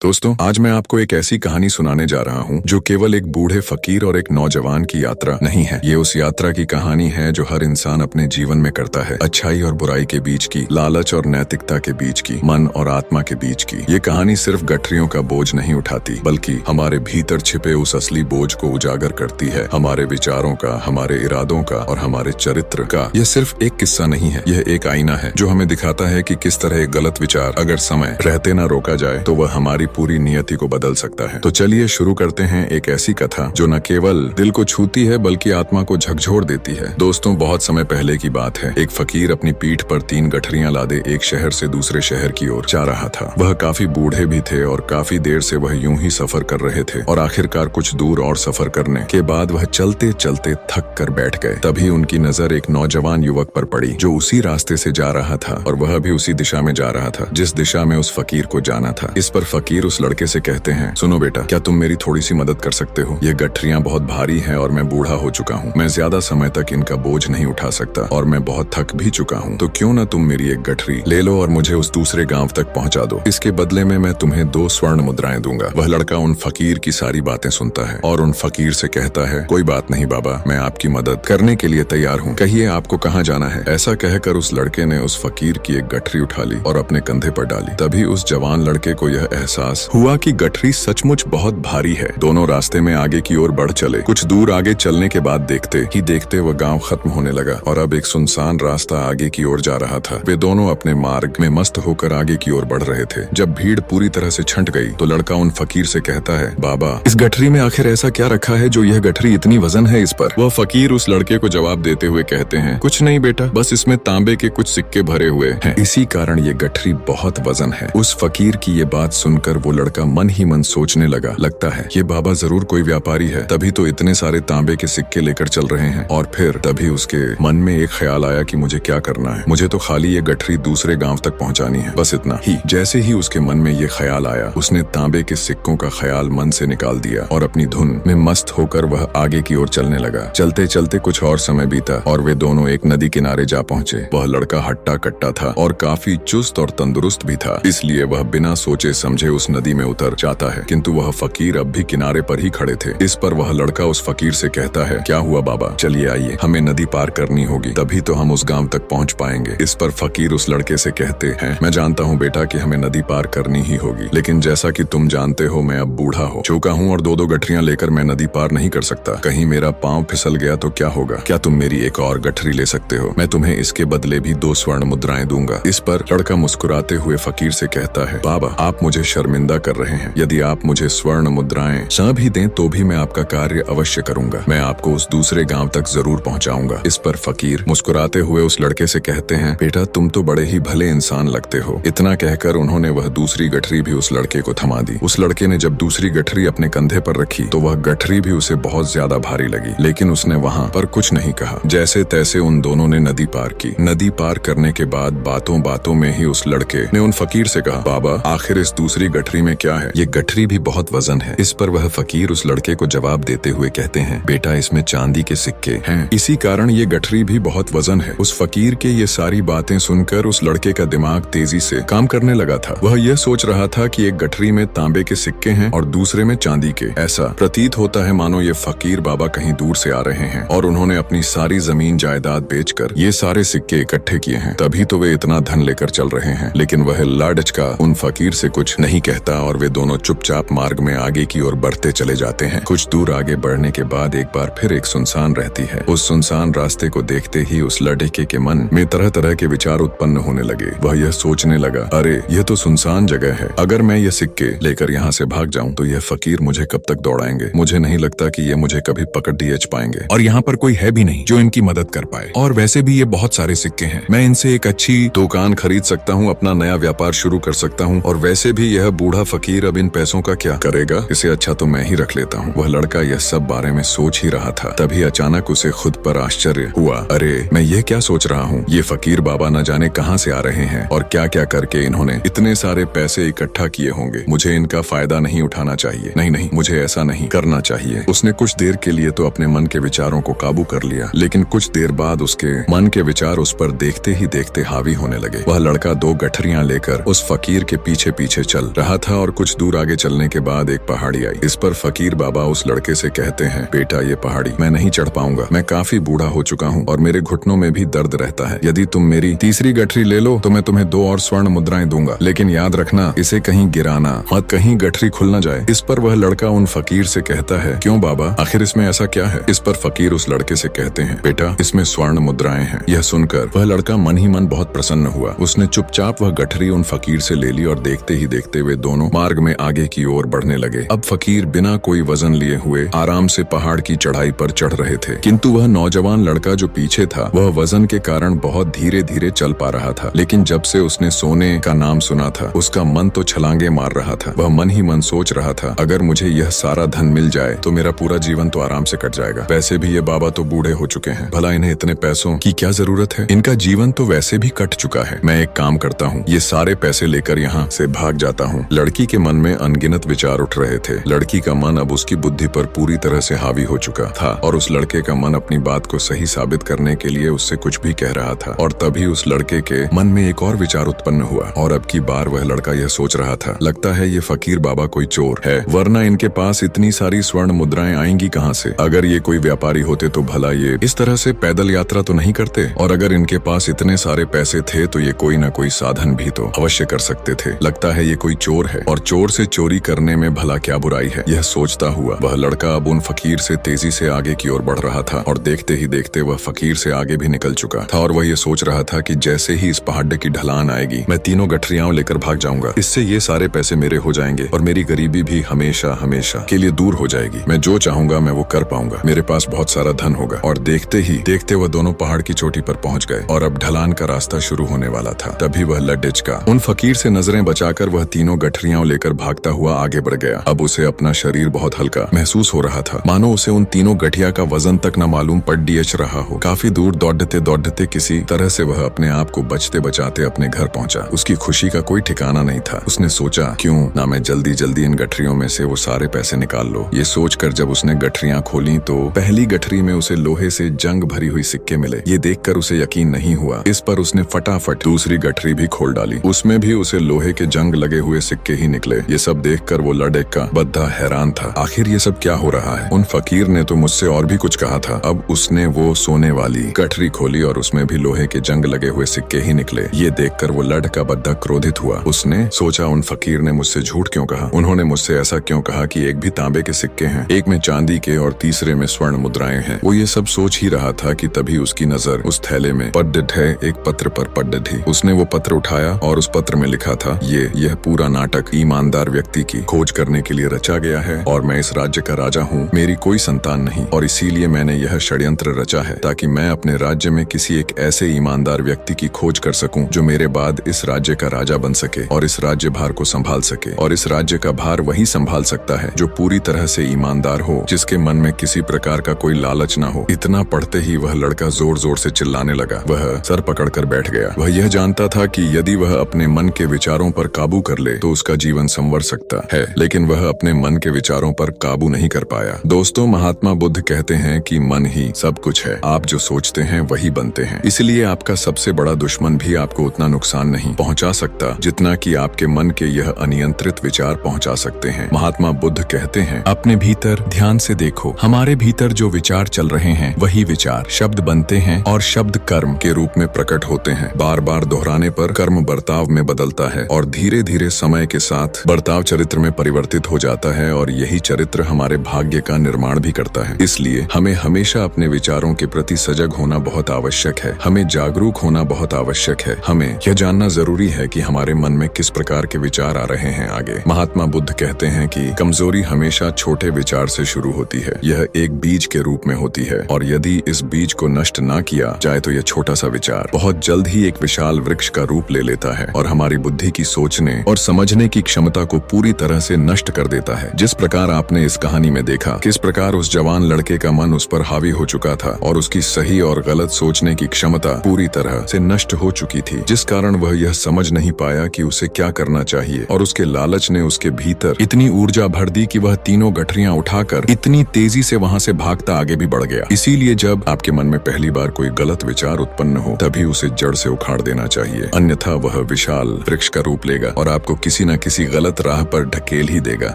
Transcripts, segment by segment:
दोस्तों, आज मैं आपको एक ऐसी कहानी सुनाने जा रहा हूँ जो केवल एक बूढ़े फकीर और एक नौजवान की यात्रा नहीं है। ये उस यात्रा की कहानी है जो हर इंसान अपने जीवन में करता है। अच्छाई और बुराई के बीच की, लालच और नैतिकता के बीच की, मन और आत्मा के बीच की। ये कहानी सिर्फ गठरियों का बोझ नहीं उठाती, बल्कि हमारे भीतर छिपे उस असली बोझ को उजागर करती है। हमारे विचारों का, हमारे इरादों का और हमारे चरित्र का। यह सिर्फ एक किस्सा नहीं है, यह एक आईना है जो हमें दिखाता है कि किस तरह एक गलत विचार अगर समय रहते न रोका जाए तो वह हमारी पूरी नियति को बदल सकता है। तो चलिए शुरू करते हैं एक ऐसी कथा जो न केवल दिल को छूती है बल्कि आत्मा को झकझोर देती है। दोस्तों, बहुत समय पहले की बात है। एक फकीर अपनी पीठ पर 3 गठरियां लादे एक शहर से दूसरे शहर की ओर जा रहा था। वह काफी बूढ़े भी थे और काफी देर से वह यूं ही सफर कर रहे थे और आखिरकार कुछ दूर और सफर करने के बाद वह चलते चलते थक कर बैठ गए। तभी उनकी नजर एक नौजवान युवक पर पड़ी जो उसी रास्ते से जा रहा था और वह भी उसी दिशा में जा रहा था जिस दिशा में उस फकीर को जाना था। इस पर फकीर उस लड़के से कहते हैं, सुनो बेटा, क्या तुम मेरी थोड़ी सी मदद कर सकते हो? ये गठरियां बहुत भारी हैं और मैं बूढ़ा हो चुका हूँ। मैं ज्यादा समय तक इनका बोझ नहीं उठा सकता और मैं बहुत थक भी चुका हूँ। तो क्यों न तुम मेरी एक गठरी ले लो और मुझे उस दूसरे गांव तक पहुँचा दो। इसके बदले में मैं तुम्हें 2 स्वर्ण मुद्राएं दूंगा। वह लड़का उन फकीर की सारी बातें सुनता है और उन फकीर से कहता है, कोई बात नहीं बाबा, मैं आपकी मदद करने के लिए तैयार हूँ। कहिए आपको कहाँ जाना है? ऐसा कहकर उस लड़के ने उस फकीर की एक गठरी उठा ली और अपने कंधे पर डाली। तभी उस जवान लड़के को यह एहसास हुआ कि गठरी सचमुच बहुत भारी है। दोनों रास्ते में आगे की ओर बढ़ चले। कुछ दूर आगे चलने के बाद देखते ही देखते वह गांव खत्म होने लगा और अब एक सुनसान रास्ता आगे की ओर जा रहा था। वे दोनों अपने मार्ग में मस्त होकर आगे की ओर बढ़ रहे थे। जब भीड़ पूरी तरह से छंट गई तो लड़का उन फकीर से कहता है, बाबा, इस गठरी में आखिर ऐसा क्या रखा है जो यह गठरी इतनी वजन है इस पर? वह फकीर उस लड़के को जवाब देते हुए कहते हैं, कुछ नहीं बेटा, बस इसमें तांबे के कुछ सिक्के भरे हुए हैं, इसी कारण ये गठरी बहुत वजन है। उस फकीर की ये बात सुनकर वो लड़का मन ही मन सोचने लगा, लगता है ये बाबा जरूर कोई व्यापारी है, तभी तो इतने सारे तांबे के सिक्के लेकर चल रहे हैं। और फिर तभी उसके मन में एक ख्याल आया कि मुझे क्या करना है, मुझे तो खाली ये गठरी दूसरे गांव तक पहुंचानी है, बस इतना ही। जैसे ही उसके मन में ये ख्याल आया, उसने तांबे के सिक्कों का ख्याल मन से निकाल दिया और अपनी धुन में मस्त होकर वह आगे की ओर चलने लगा। चलते चलते कुछ और समय बीता और वे दोनों एक नदी किनारे जा पहुंचे। वह लड़का हट्टा कट्टा था और काफी चुस्त और तंदुरुस्त भी था, इसलिए वह बिना सोचे समझे उस नदी में उतर जाता है। किंतु वह फकीर अब भी किनारे पर ही खड़े थे। इस पर वह लड़का उस फकीर से कहता है, क्या हुआ बाबा, चलिए आइए, हमें नदी पार करनी होगी, तभी तो हम उस गांव तक पहुंच पाएंगे। इस पर फकीर उस लड़के से कहते हैं, मैं जानता हूं बेटा कि हमें नदी पार करनी ही होगी, लेकिन जैसा कि तुम जानते हो मैं अब बूढ़ा हो चुका हूं और 2-2 गठरियां लेकर मैं नदी पार नहीं कर सकता। कहीं मेरा पांव फिसल गया तो क्या होगा? क्या तुम मेरी एक और गठरी ले सकते हो? मैं तुम्हें इसके बदले भी 2 स्वर्ण मुद्राएं दूंगा। इस पर लड़का मुस्कुराते हुए फकीर से कहता है, बाबा, आप मुझे शर्मिंदा कर रहे हैं। यदि आप मुझे स्वर्ण मुद्राएं न भी दें तो भी मैं आपका कार्य अवश्य करूंगा। मैं आपको उस दूसरे गांव तक जरूर पहुंचाऊंगा। इस पर फकीर मुस्कुराते हुए उस लड़के से कहते हैं, बेटा, तुम तो बड़े ही भले इंसान लगते हो। इतना कहकर उन्होंने वह दूसरी गठरी भी उस लड़के को थमा दी। उस लड़के ने जब दूसरी गठरी अपने कंधे पर रखी तो वह गठरी भी उसे बहुत ज्यादा भारी लगी, लेकिन उसने वहां पर कुछ नहीं कहा। जैसे तैसे उन दोनों ने नदी पार की। नदी पार करने के बाद बातों बातों में ही उस लड़के ने उन फकीर से कहा, बाबा, आखिर इस दूसरी गठरी में क्या है? ये गठरी भी बहुत वजन है। इस पर वह फकीर उस लड़के को जवाब देते हुए कहते हैं, बेटा, इसमें चांदी के सिक्के हैं, इसी कारण ये गठरी भी बहुत वजन है। उस फकीर के ये सारी बातें सुनकर उस लड़के का दिमाग तेजी से काम करने लगा था। वह यह सोच रहा था कि एक गठरी में तांबे के सिक्के हैं और दूसरे में चांदी के। ऐसा प्रतीत होता है मानो ये फकीर बाबा कहीं दूर से आ रहे हैं और उन्होंने अपनी सारी जमीन जायदाद बेचकर ये सारे सिक्के इकट्ठे किए हैं, तभी तो वे इतना धन लेकर चल रहे हैं। लेकिन वह लाडच का उन फकीर से कुछ नहीं कहता और वे दोनों चुपचाप मार्ग में आगे की ओर बढ़ते चले जाते हैं। कुछ दूर आगे बढ़ने के बाद एक बार फिर एक सुनसान रहती है। उस सुनसान रास्ते को देखते ही उस लड़के के मन में तरह तरह के विचार उत्पन्न होने लगे। वह यह सोचने लगा, अरे यह तो सुनसान जगह है, अगर मैं ये सिक्के लेकर यहाँ से भाग जाऊं तो यह फकीर मुझे कब तक दौड़ाएंगे? मुझे नहीं लगता कि ये मुझे कभी पकड़ पाएंगे और यहाँ पर कोई है भी नहीं जो इनकी मदद कर पाए। और वैसे भी ये बहुत सारे सिक्के हैं, मैं इनसे एक अच्छी दुकान खरीद सकता हूँ, अपना नया व्यापार शुरू कर सकता हूँ। और वैसे भी यह बूढ़ा फकीर अब इन पैसों का क्या करेगा? इसे अच्छा तो मैं ही रख लेता हूँ। वह लड़का यह सब बारे में सोच ही रहा था, तभी अचानक उसे खुद पर आश्चर्य हुआ, अरे मैं ये क्या सोच रहा हूँ? ये फकीर बाबा न जाने कहाँ से आ रहे हैं और क्या क्या करके इन्होंने इतने सारे पैसे इकट्ठा किए होंगे। मुझे इनका फायदा नहीं उठाना चाहिए। नहीं नहीं, मुझे ऐसा नहीं करना चाहिए। उसने कुछ देर के लिए तो अपने मन के विचारों को काबू कर लिया, लेकिन कुछ देर बाद उसके मन के विचार उस पर देखते ही देखते हावी होने लगे। वह लड़का 2 गठरियां लेकर उस फकीर के पीछे पीछे चल रहा रहा था और कुछ दूर आगे चलने के बाद एक पहाड़ी आई। इस पर फकीर बाबा उस लड़के से कहते हैं, बेटा ये पहाड़ी मैं नहीं चढ़ पाऊंगा, मैं काफी बूढ़ा हो चुका हूँ और मेरे घुटनों में भी दर्द रहता है। यदि तुम मेरी तीसरी गठरी ले लो तो मैं तुम्हें 2 और स्वर्ण मुद्राएं दूंगा, लेकिन याद रखना इसे कहीं गिराना मत, कहीं गठरी खुल न जाए। इस पर वह लड़का उन फकीर से कहता है, क्यों बाबा, आखिर इसमें ऐसा क्या है? इस पर फकीर उस लड़के से कहते हैं, बेटा इसमें स्वर्ण मुद्राएं हैं। यह सुनकर वह लड़का मन ही मन बहुत प्रसन्न हुआ। उसने चुपचाप वह गठरी उन फकीर से ले ली और देखते ही देखते वे दोनों मार्ग में आगे की ओर बढ़ने लगे। अब फकीर बिना कोई वजन लिए हुए आराम से पहाड़ की चढ़ाई पर चढ़ रहे थे, किंतु वह नौजवान लड़का जो पीछे था वह वजन के कारण बहुत धीरे धीरे चल पा रहा था। लेकिन जब से उसने सोने का नाम सुना था उसका मन तो छलांगे मार रहा था। वह मन ही मन सोच रहा था, अगर मुझे यह सारा धन मिल जाए तो मेरा पूरा जीवन तो आराम से कट जाएगा। वैसे भी ये बाबा तो बूढ़े हो चुके हैं, भला इन्हें इतने पैसों की क्या जरूरत है? इनका जीवन तो वैसे भी कट चुका है। मैं एक काम करता हूँ, ये सारे पैसे लेकर यहाँ से भाग जाता हूँ। लड़की के मन में अनगिनत विचार उठ रहे थे। लड़की का मन अब उसकी बुद्धि पर पूरी तरह से हावी हो चुका था और उस लड़के का मन अपनी बात को सही साबित करने के लिए उससे कुछ भी कह रहा था। और तभी उस लड़के के मन में एक और विचार उत्पन्न हुआ और अब की बार वह लड़का यह सोच रहा था, लगता है ये फकीर बाबा कोई चोर है, वरना इनके पास इतनी सारी स्वर्ण मुद्राएं आएंगी कहाँ से? अगर ये कोई व्यापारी होते तो भला ये इस तरह से पैदल यात्रा तो नहीं करते, और अगर इनके पास इतने सारे पैसे थे तो ये कोई न कोई साधन भी तो अवश्य कर सकते थे। लगता है ये कोई चोर है और चोर से चोरी करने में भला क्या बुराई है? यह सोचता हुआ वह लड़का अब उन फकीर से तेजी से आगे की ओर बढ़ रहा था और देखते ही देखते वह फकीर से आगे भी निकल चुका था। और वह ये सोच रहा था कि जैसे ही इस पहाड़ की ढलान आएगी मैं तीनों गठरियां लेकर भाग जाऊंगा। इससे ये सारे पैसे मेरे हो जाएंगे और मेरी गरीबी भी हमेशा हमेशा के लिए दूर हो जाएगी। मैं जो चाहूंगा मैं वो कर पाऊंगा, मेरे पास बहुत सारा धन होगा। और देखते ही देखते वह दोनों पहाड़ की चोटी पर पहुंच गए और अब ढलान का रास्ता शुरू होने वाला था। तभी वह लड्डिचका उन फकीर से नजरें बचाकर वह तीनों गठरियां लेकर भागता हुआ आगे बढ़ गया। अब उसे अपना शरीर बहुत हल्का महसूस हो रहा था, मानो उसे उन तीनों गठिया का वजन तक न मालूम पड़ रहा हो। काफी दूर दौड़ते दौड़ते किसी तरह से वह अपने आप को बचते बचाते अपने घर पहुंचा। उसकी खुशी का कोई ठिकाना नहीं था। उसने सोचा, क्यों ना मैं जल्दी जल्दी इन गठरियों में से वो सारे पैसे निकाल लो। ये सोचकर जब उसने गठरियां खोली तो पहली गठरी में उसे लोहे से जंग भरी हुई सिक्के मिले। ये देखकर उसे यकीन नहीं हुआ। इस पर उसने फटाफट दूसरी गठरी भी खोल डाली, उसमें भी उसे लोहे के जंग लगे हुए सिक्के ही निकले। ये सब देखकर वो लड़का बद्धा हैरान था, आखिर ये सब क्या हो रहा है? उन फकीर ने तो मुझसे और भी कुछ कहा था। अब उसने वो सोने वाली गठरी खोली और उसमें भी लोहे के जंग लगे हुए सिक्के ही निकले। ये देखकर वो लड़का बद्धा क्रोधित हुआ। उसने सोचा, उन फकीर ने मुझसे झूठ क्यों कहा? उन्होंने मुझसे ऐसा क्यों कहा कि एक भी तांबे के सिक्के हैं, एक में चांदी के और तीसरे में स्वर्ण मुद्राएं हैं? वो ये सब सोच ही रहा था कि तभी उसकी नजर उस थैले में पड्ड है एक पत्र पर पड़ थी। उसने वो पत्र उठाया और उस पत्र में लिखा था, यह पूरा नाटक ईमानदार व्यक्ति की खोज करने के लिए रचा गया है और मैं इस राज्य का राजा हूँ। मेरी कोई संतान नहीं और इसीलिए मैंने यह षड्यंत्र रचा है ताकि मैं अपने राज्य में किसी एक ऐसे ईमानदार व्यक्ति की खोज कर सकूं जो मेरे बाद इस राज्य का राजा बन सके और इस राज्य भार को संभाल सके। और इस राज्य का भार वही संभाल सकता है जो पूरी तरह से ईमानदार हो, जिसके मन में किसी प्रकार का कोई लालच ना हो। इतना पढ़ते ही वह लड़का जोर जोर से चिल्लाने लगा। वह सर पकड़कर बैठ गया। वह यह जानता था कि यदि वह अपने मन के विचारों पर काबू कर ले तो उसका जीवन संवर सकता है, लेकिन वह अपने मन के विचारों पर काबू नहीं कर पाया। दोस्तों, महात्मा बुद्ध कहते हैं कि मन ही सब कुछ है। आप जो सोचते हैं वही बनते हैं। इसलिए आपका सबसे बड़ा दुश्मन भी आपको उतना नुकसान नहीं पहुंचा सकता जितना कि आपके मन के यह अनियंत्रित विचार पहुंचा सकते हैं। महात्मा बुद्ध कहते हैं, अपने भीतर ध्यान से देखो। हमारे भीतर जो विचार चल रहे हैं वही विचार शब्द बनते हैं और शब्द कर्म के रूप में प्रकट होते हैं। बार बार दोहराने पर कर्म बर्ताव में बदलता है और धीरे धीरे समय के साथ बर्ताव चरित्र में परिवर्तित हो जाता है और यही चरित्र हमारे भाग्य का निर्माण भी करता है। इसलिए हमें हमेशा अपने विचारों के प्रति सजग होना बहुत आवश्यक है। हमें जागरूक होना बहुत आवश्यक है। हमें यह जानना जरूरी है कि हमारे मन में किस प्रकार के विचार आ रहे हैं आगे। महात्मा बुद्ध कहते हैं कि कमजोरी हमेशा छोटे विचार से शुरू होती है। यह एक बीज के रूप में होती है और यदि इस बीज को नष्ट ना किया जाए तो यह छोटा सा विचार बहुत जल्द ही एक विशाल वृक्ष का रूप ले लेता है और हमारी बुद्धि की सोचने और समझने की क्षमता को पूरी तरह से नष्ट कर देता है। जिस प्रकार आपने इस कहानी में देखा किस प्रकार उस जवान लड़के का मन उस पर हावी हो चुका था और उसकी सही और गलत सोचने की क्षमता पूरी तरह से नष्ट हो चुकी थी, जिस कारण वह यह समझ नहीं पाया कि उसे क्या करना चाहिए। और उसके लालच ने उसके भीतर इतनी ऊर्जा भर दी कि वह तीनों गठरियां उठाकर इतनी तेजी से वहां से भागता आगे भी बढ़ गया। इसीलिए जब आपके मन में पहली बार कोई गलत विचार उत्पन्न हो तभी उसे जड़ से उखाड़ देना चाहिए, अन्यथा वह विशाल वृक्ष का रूप लेगा और आपको किसी किसी न किसी गलत राह पर ढकेल ही देगा।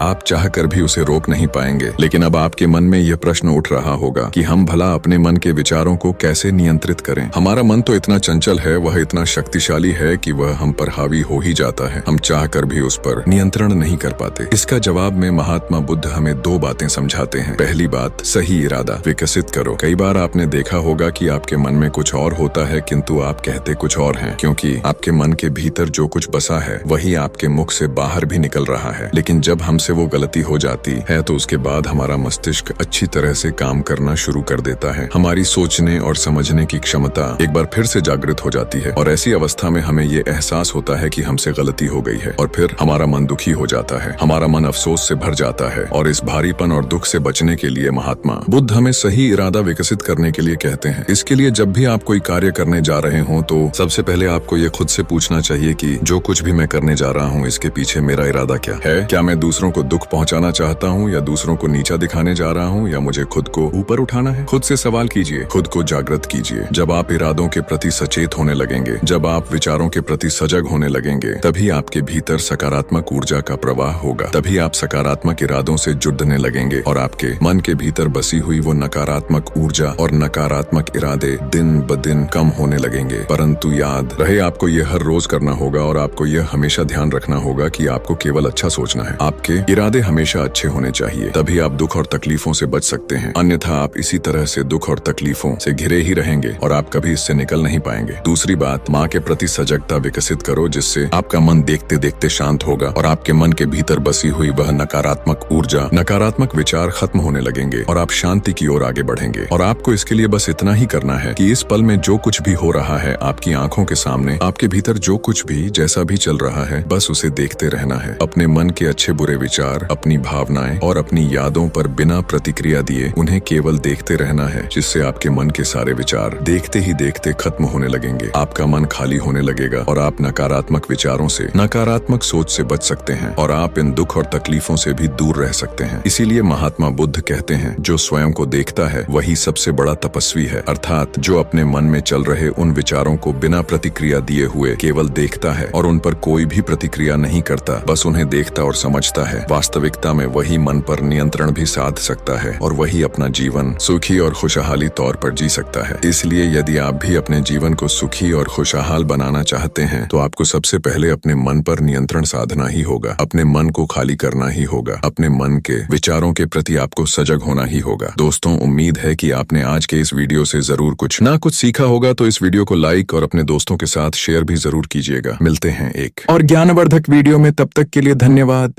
आप चाहकर भी उसे रोक नहीं पाएंगे। लेकिन अब आपके मन में यह प्रश्न उठ रहा होगा कि हम भला अपने मन के विचारों को कैसे नियंत्रित करें। हमारा मन तो इतना चंचल है, वह इतना शक्तिशाली है कि वह हम पर हावी हो ही जाता है। हम चाहकर भी उस पर नियंत्रण नहीं कर पाते। इसका जवाब में महात्मा बुद्ध हमें दो बातें समझाते हैं। पहली बात, सही इरादा विकसित करो। कई बार आपने देखा होगा कि आपके मन में कुछ और होता है किंतु आप कहते कुछ और हैं, क्योंकि आपके मन के भीतर जो कुछ बसा है वही आपके मुख से बाहर भी निकल रहा है। लेकिन जब हमसे वो गलती हो जाती है तो उसके बाद हमारा मस्तिष्क अच्छी तरह से काम करना शुरू कर देता है। हमारी सोचने और समझने की क्षमता एक बार फिर से जागृत हो जाती है और ऐसी अवस्था में हमें ये एहसास होता है कि हमसे गलती हो गई है और फिर हमारा मन दुखी हो जाता है। हमारा मन अफसोस से भर जाता है और इस भारीपन और दुख से बचने के लिए महात्मा बुद्ध हमें सही इरादा विकसित करने के लिए कहते हैं। इसके लिए जब भी आप कोई कार्य करने जा रहे हो तो सबसे पहले आपको ये खुद से पूछना चाहिए कि जो कुछ भी मैं करने जा रहा हूँ इसके पीछे मेरा इरादा क्या है। क्या मैं दूसरों को दुख पहुंचाना चाहता हूँ या दूसरों को नीचा दिखाने जा रहा हूँ या मुझे खुद को ऊपर उठाना है। खुद से सवाल कीजिए, खुद को जागृत कीजिए। जब आप इरादों के प्रति सचेत होने लगेंगे, जब आप विचारों के प्रति सजग होने लगेंगे, तभी आपके भीतर सकारात्मक ऊर्जा का प्रवाह होगा। तभी आप सकारात्मक इरादों से जुड़ने लगेंगे और आपके मन के भीतर बसी हुई वो नकारात्मक ऊर्जा और नकारात्मक इरादे दिन ब दिन कम होने लगेंगे। परंतु याद रहे, आपको ये हर रोज करना होगा और आपको यह हमेशा ध्यान रखना होगा कि आपको केवल अच्छा सोचना है। आपके इरादे हमेशा अच्छे होने चाहिए, तभी आप दुख और तकलीफों से बच सकते हैं। अन्यथा आप इसी तरह से दुख और तकलीफों से घिरे ही रहेंगे और आप कभी इससे निकल नहीं पाएंगे। दूसरी बात, माँ के प्रति सजगता विकसित करो, जिससे आपका मन देखते देखते शांत होगा और आपके मन के भीतर बसी हुई वह नकारात्मक ऊर्जा, नकारात्मक विचार खत्म होने लगेंगे और आप शांति की ओर आगे बढ़ेंगे। और आपको इसके लिए बस इतना ही करना है कि इस पल में जो कुछ भी हो रहा है आपकी आंखों के सामने, आपके भीतर जो कुछ भी जैसा भी चल रहा है, बस उसे देखते रहना है। अपने मन के अच्छे बुरे विचार, अपनी भावनाएं और अपनी यादों पर बिना प्रतिक्रिया दिए उन्हें केवल देखते रहना है, जिससे आपके मन के सारे विचार देखते ही देखते खत्म होने लगेंगे। आपका मन खाली होने लगेगा और आप नकारात्मक विचारों से, नकारात्मक सोच से बच सकते हैं और आप इन दुख और तकलीफों से भी दूर रह सकते हैं। इसीलिए महात्मा बुद्ध कहते हैं, जो स्वयं को देखता है वही सबसे बड़ा तपस्वी है। अर्थात जो अपने मन में चल रहे उन विचारों को बिना प्रतिक्रिया दिए हुए केवल देखता है और उन पर कोई भी प्रतिक्रिया नहीं करता, बस उन्हें देखता और समझता है। वास्तविकता में वही मन पर नियंत्रण भी साध सकता है और वही अपना जीवन सुखी और खुशहाली तौर पर जी सकता है। इसलिए यदि आप भी अपने जीवन को सुखी और खुशहाल बनाना चाहते हैं तो आपको सबसे पहले अपने मन पर नियंत्रण साधना ही होगा। अपने मन को खाली करना ही होगा। अपने मन के विचारों के प्रति आपको सजग होना ही होगा। दोस्तों, उम्मीद है कि आपने आज के इस वीडियो से जरूर कुछ ना कुछ सीखा होगा, तो इस वीडियो को लाइक और अपने दोस्तों के साथ शेयर भी जरूर कीजिएगा। मिलते हैं एक और ज्ञानवर्धक वीडियो में, तब तक के लिए धन्यवाद।